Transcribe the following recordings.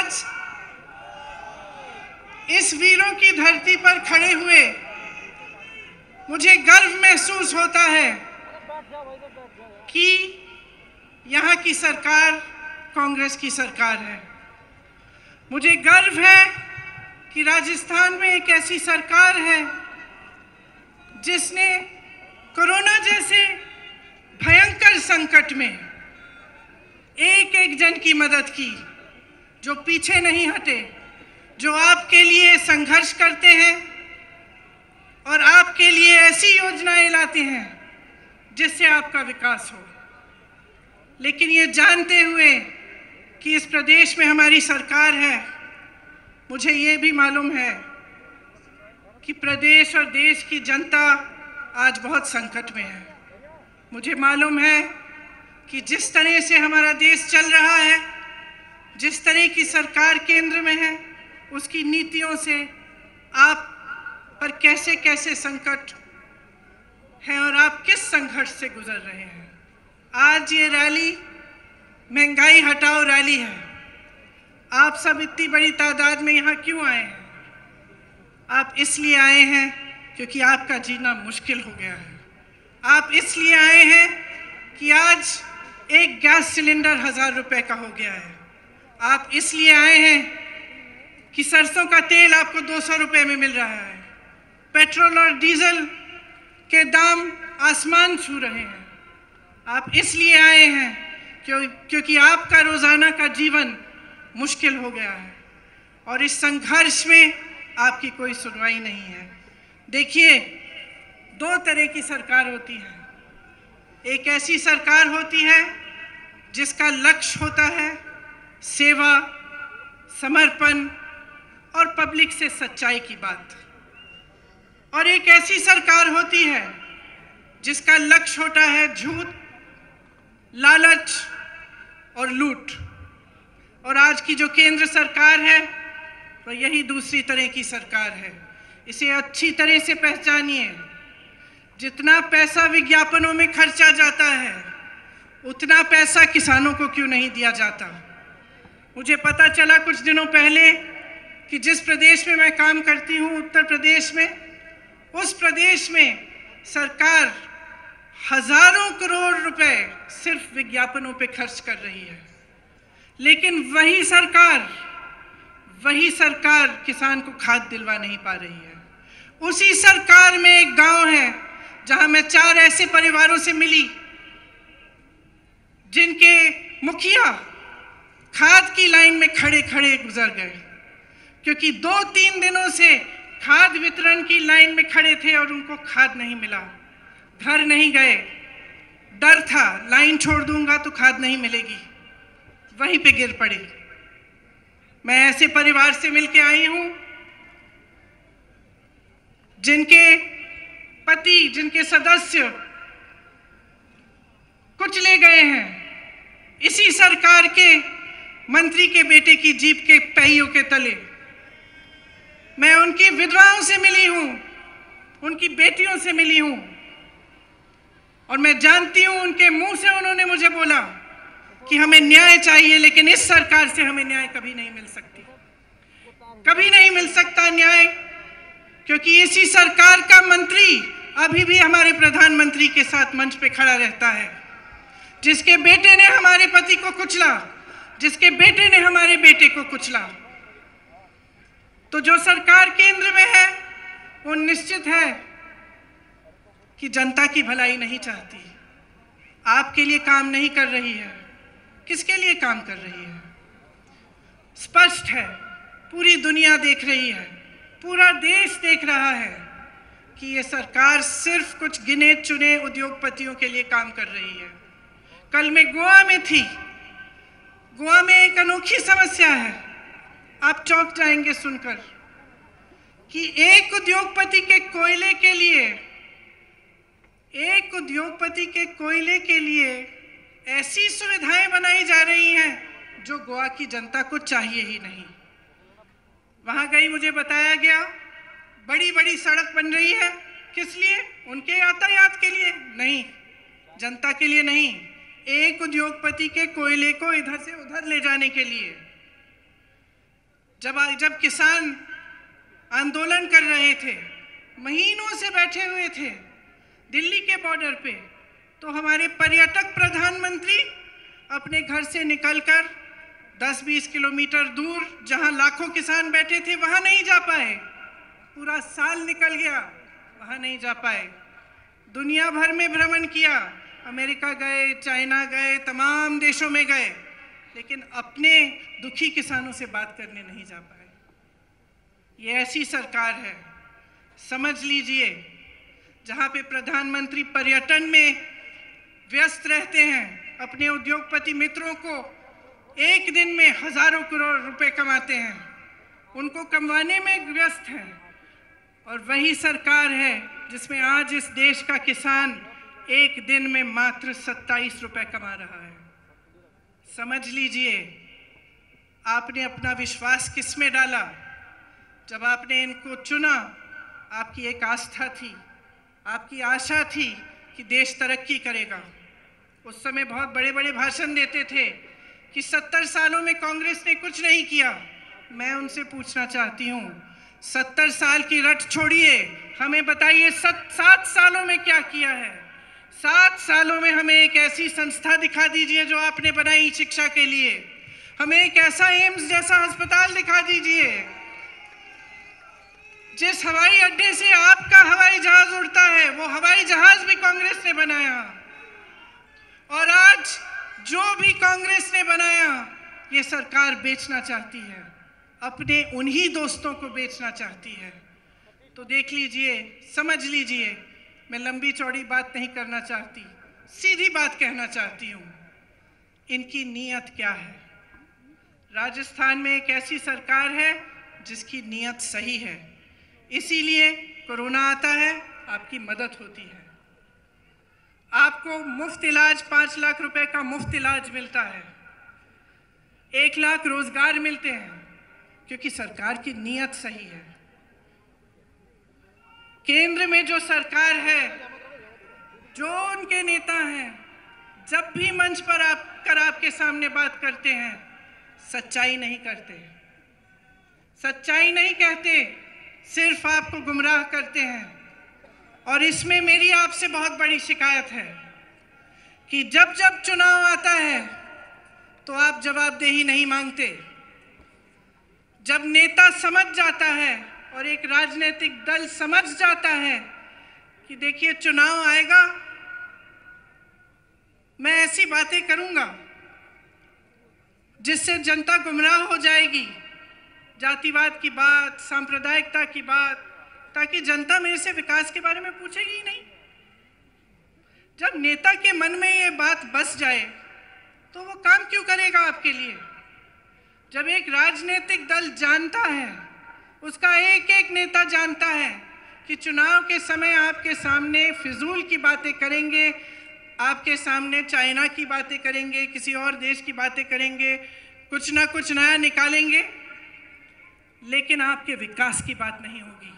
आज इस वीरों की धरती पर खड़े हुए मुझे गर्व महसूस होता है कि यहाँ की सरकार कांग्रेस की सरकार है। मुझे गर्व है कि राजस्थान में एक ऐसी सरकार है जिसने कोरोना जैसे भयंकर संकट में एक एक जन की मदद की, जो पीछे नहीं हटे, जो आपके लिए संघर्ष करते हैं और आपके लिए ऐसी योजनाएं लाते हैं जिससे आपका विकास हो। लेकिन ये जानते हुए कि इस प्रदेश में हमारी सरकार है, मुझे ये भी मालूम है कि प्रदेश और देश की जनता आज बहुत संकट में है। मुझे मालूम है कि जिस तरह से हमारा देश चल रहा है, जिस तरह की सरकार केंद्र में है, उसकी नीतियों से आप पर कैसे कैसे संकट हैं और आप किस संघर्ष से गुजर रहे हैं। आज ये रैली महंगाई हटाओ रैली है। आप सब इतनी बड़ी तादाद में यहाँ क्यों आए हैं? आप इसलिए आए हैं क्योंकि आपका जीना मुश्किल हो गया है। आप इसलिए आए हैं कि आज एक गैस सिलेंडर 1000 रुपए का हो गया है। आप इसलिए आए हैं कि सरसों का तेल आपको 200 रुपए में मिल रहा है। पेट्रोल और डीजल के दाम आसमान छू रहे हैं। आप इसलिए आए हैं क्योंकि आपका रोजाना का जीवन मुश्किल हो गया है और इस संघर्ष में आपकी कोई सुनवाई नहीं है। देखिए, दो तरह की सरकार होती है। एक ऐसी सरकार होती है जिसका लक्ष्य होता है सेवा, समर्पण और पब्लिक से सच्चाई की बात, और एक ऐसी सरकार होती है जिसका लक्ष्य होता है झूठ, लालच और लूट। और आज की जो केंद्र सरकार है वो यही दूसरी तरह की सरकार है। इसे अच्छी तरह से पहचानिए। जितना पैसा विज्ञापनों में खर्चा जाता है, उतना पैसा किसानों को क्यों नहीं दिया जाता? मुझे पता चला कुछ दिनों पहले कि जिस प्रदेश में मैं काम करती हूँ, उत्तर प्रदेश में, उस प्रदेश में सरकार हजारों करोड़ रुपए सिर्फ विज्ञापनों पे खर्च कर रही है। लेकिन वही सरकार किसान को खाद दिलवा नहीं पा रही है। उसी सरकार में एक गांव है जहां मैं 4 ऐसे परिवारों से मिली जिनके मुखिया खाद की लाइन में खड़े खड़े गुजर गए, क्योंकि 2-3 दिनों से खाद वितरण की लाइन में खड़े थे और उनको खाद नहीं मिला। घर नहीं गए, डर था लाइन छोड़ दूंगा तो खाद नहीं मिलेगी, वहीं पे गिर पड़े। मैं ऐसे परिवार से मिलके आई हूं जिनके पति, जिनके सदस्य कुचले गए हैं इसी सरकार के मंत्री के बेटे की जीप के पहियों के तले। मैं उनकी विधवाओं से मिली हूं, उनकी बेटियों से मिली हूं, और मैं जानती हूं उनके मुंह से उन्होंने मुझे बोला कि हमें न्याय चाहिए, लेकिन इस सरकार से हमें न्याय कभी नहीं मिल सकती, कभी नहीं मिल सकता न्याय, क्योंकि इसी सरकार का मंत्री अभी भी हमारे प्रधानमंत्री के साथ मंच पे खड़ा रहता है, जिसके बेटे ने हमारे पति को कुचला, जिसके बेटे ने हमारे बेटे को कुचला। तो जो सरकार केंद्र में है वो निश्चित है कि जनता की भलाई नहीं चाहती, आपके लिए काम नहीं कर रही है। किसके लिए काम कर रही है? स्पष्ट है, पूरी दुनिया देख रही है, पूरा देश देख रहा है कि ये सरकार सिर्फ कुछ गिने चुने उद्योगपतियों के लिए काम कर रही है। कल मैं गोवा में थी। गोवा में एक अनोखी समस्या है, आप चौंक जाएंगे सुनकर, कि एक उद्योगपति के लिए ऐसी सुविधाएं बनाई जा रही हैं जो गोवा की जनता को चाहिए ही नहीं। वहां गई, मुझे बताया गया बड़ी बड़ी सड़क बन रही है, किस लिए? उनके यातायात के लिए नहीं, जनता के लिए नहीं, एक उद्योगपति के कोयले को इधर से उधर ले जाने के लिए। जब किसान आंदोलन कर रहे थे, महीनों से बैठे हुए थे दिल्ली के बॉर्डर पे, तो हमारे पर्यटक प्रधानमंत्री अपने घर से निकलकर 10-20 किलोमीटर दूर जहां लाखों किसान बैठे थे वहां नहीं जा पाए। पूरा साल निकल गया, वहां नहीं जा पाए। दुनिया भर में भ्रमण किया, अमेरिका गए, चाइना गए, तमाम देशों में गए, लेकिन अपने दुखी किसानों से बात करने नहीं जा पाए। ये ऐसी सरकार है, समझ लीजिए, जहाँ पे प्रधानमंत्री पर्यटन में व्यस्त रहते हैं, अपने उद्योगपति मित्रों को एक दिन में हजारों करोड़ रुपए कमाते हैं, उनको कमाने में व्यस्त हैं। और वही सरकार है जिसमें आज इस देश का किसान एक दिन में मात्र 27 रुपए कमा रहा है। समझ लीजिए, आपने अपना विश्वास किस में डाला? जब आपने इनको चुना, आपकी एक आस्था थी, आपकी आशा थी कि देश तरक्की करेगा। उस समय बहुत बड़े बड़े भाषण देते थे कि 70 सालों में कांग्रेस ने कुछ नहीं किया। मैं उनसे पूछना चाहती हूँ, 70 साल की रट छोड़िए, हमें बताइए 7 सालों में क्या किया है। 7 सालों में हमें एक ऐसी संस्था दिखा दीजिए जो आपने बनाई शिक्षा के लिए। हमें एक ऐसा एम्स जैसा अस्पताल दिखा दीजिए। जिस हवाई अड्डे से आपका हवाई जहाज उड़ता है, वो हवाई जहाज भी कांग्रेस ने बनाया। और आज जो भी कांग्रेस ने बनाया, ये सरकार बेचना चाहती है, अपने उन्हीं दोस्तों को बेचना चाहती है। तो देख लीजिए, समझ लीजिए, मैं लंबी चौड़ी बात नहीं करना चाहती, सीधी बात कहना चाहती हूँ। इनकी नीयत क्या है? राजस्थान में एक ऐसी सरकार है जिसकी नीयत सही है, इसीलिए कोरोना आता है, आपकी मदद होती है। आपको मुफ्त इलाज, 5 लाख रुपए का मुफ्त इलाज मिलता है, 1 लाख रोजगार मिलते हैं, क्योंकि सरकार की नीयत सही है। केंद्र में जो सरकार है, जो उनके नेता हैं, जब भी मंच पर आपके सामने बात करते हैं, सच्चाई नहीं करते, सच्चाई नहीं कहते, सिर्फ आपको गुमराह करते हैं। और इसमें मेरी आपसे बहुत बड़ी शिकायत है कि जब जब चुनाव आता है तो आप जवाबदेही नहीं मांगते। जब नेता समझ जाता है और एक राजनीतिक दल समझ जाता है कि देखिए चुनाव आएगा, मैं ऐसी बातें करूंगा जिससे जनता गुमराह हो जाएगी, जातिवाद की बात, सांप्रदायिकता की बात, ताकि जनता मेरे से विकास के बारे में पूछेगी ही नहीं। जब नेता के मन में ये बात बस जाए तो वो काम क्यों करेगा आपके लिए? जब एक राजनीतिक दल जानता है, उसका एक एक नेता जानता है कि चुनाव के समय आपके सामने फिजूल की बातें करेंगे, आपके सामने चाइना की बातें करेंगे, किसी और देश की बातें करेंगे, कुछ ना कुछ नया निकालेंगे, लेकिन आपके विकास की बात नहीं होगी,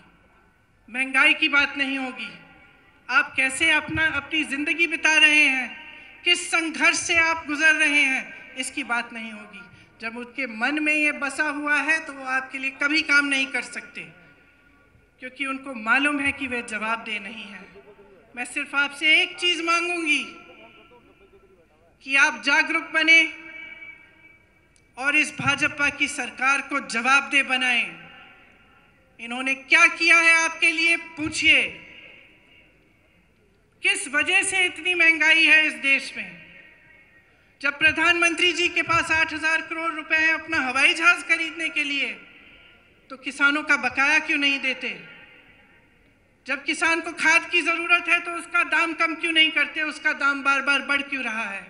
महंगाई की बात नहीं होगी, आप कैसे अपनी जिंदगी बिता रहे हैं, किस संघर्ष से आप गुजर रहे हैं, इसकी बात नहीं होगी। जब उनके मन में ये बसा हुआ है तो वो आपके लिए कभी काम नहीं कर सकते, क्योंकि उनको मालूम है कि वे जवाबदेह नहीं है। मैं सिर्फ आपसे एक चीज मांगूंगी कि आप जागरूक बने और इस भाजपा की सरकार को जवाबदेह बनाएं। इन्होंने क्या किया है आपके लिए, पूछिए। किस वजह से इतनी महंगाई है इस देश में? जब प्रधानमंत्री जी के पास 8,000 करोड़ रुपए हैं अपना हवाई जहाज खरीदने के लिए, तो किसानों का बकाया क्यों नहीं देते? जब किसान को खाद की जरूरत है तो उसका दाम कम क्यों नहीं करते? उसका दाम बार बार बढ़ क्यों रहा है?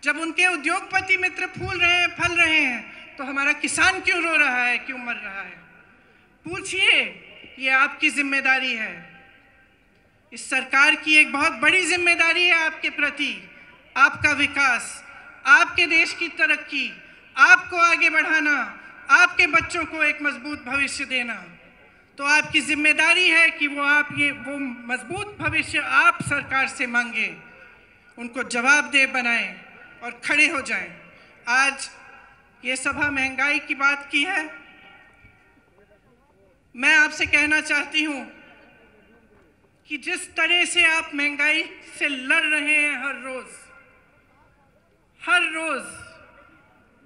जब उनके उद्योगपति मित्र फूल रहे हैं, फल रहे हैं, तो हमारा किसान क्यों रो रहा है, क्यों मर रहा है? पूछिए, ये आपकी जिम्मेदारी है। इस सरकार की एक बहुत बड़ी जिम्मेदारी है आपके प्रति, आपका विकास, आपके देश की तरक्की, आपको आगे बढ़ाना, आपके बच्चों को एक मजबूत भविष्य देना। तो आपकी जिम्मेदारी है कि वो मजबूत भविष्य आप सरकार से मांगे, उनको जवाबदेह बनाएं और खड़े हो जाएं। आज ये सभा महंगाई की बात की है, मैं आपसे कहना चाहती हूं कि जिस तरह से आप महंगाई से लड़ रहे हैं हर रोज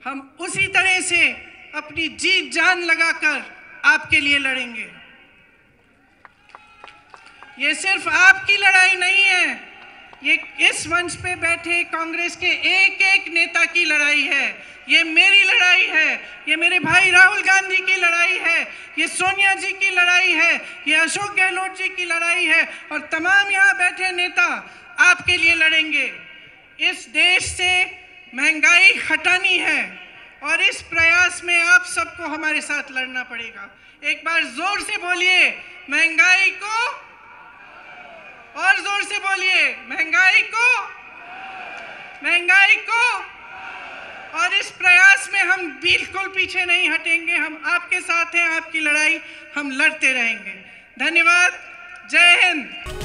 हम उसी तरह से अपनी जीत जान लगाकर आपके लिए लड़ेंगे। ये सिर्फ आपकी लड़ाई नहीं है, ये इस मंच पे बैठे कांग्रेस के एक एक नेता की लड़ाई है, ये मेरी लड़ाई है, ये मेरे भाई राहुल गांधी की लड़ाई है, ये सोनिया जी की लड़ाई है, ये अशोक गहलोत जी की लड़ाई है और तमाम यहाँ बैठे नेता आपके लिए लड़ेंगे। इस देश से महंगाई हटानी है और इस प्रयास में आप सबको हमारे साथ लड़ना पड़ेगा। एक बार जोर से बोलिए महंगाई को, और जोर से बोलिए महंगाई को, महंगाई को। और इस प्रयास में हम बिल्कुल पीछे नहीं हटेंगे, हम आपके साथ हैं, आपकी लड़ाई हम लड़ते रहेंगे। धन्यवाद, जय हिंद।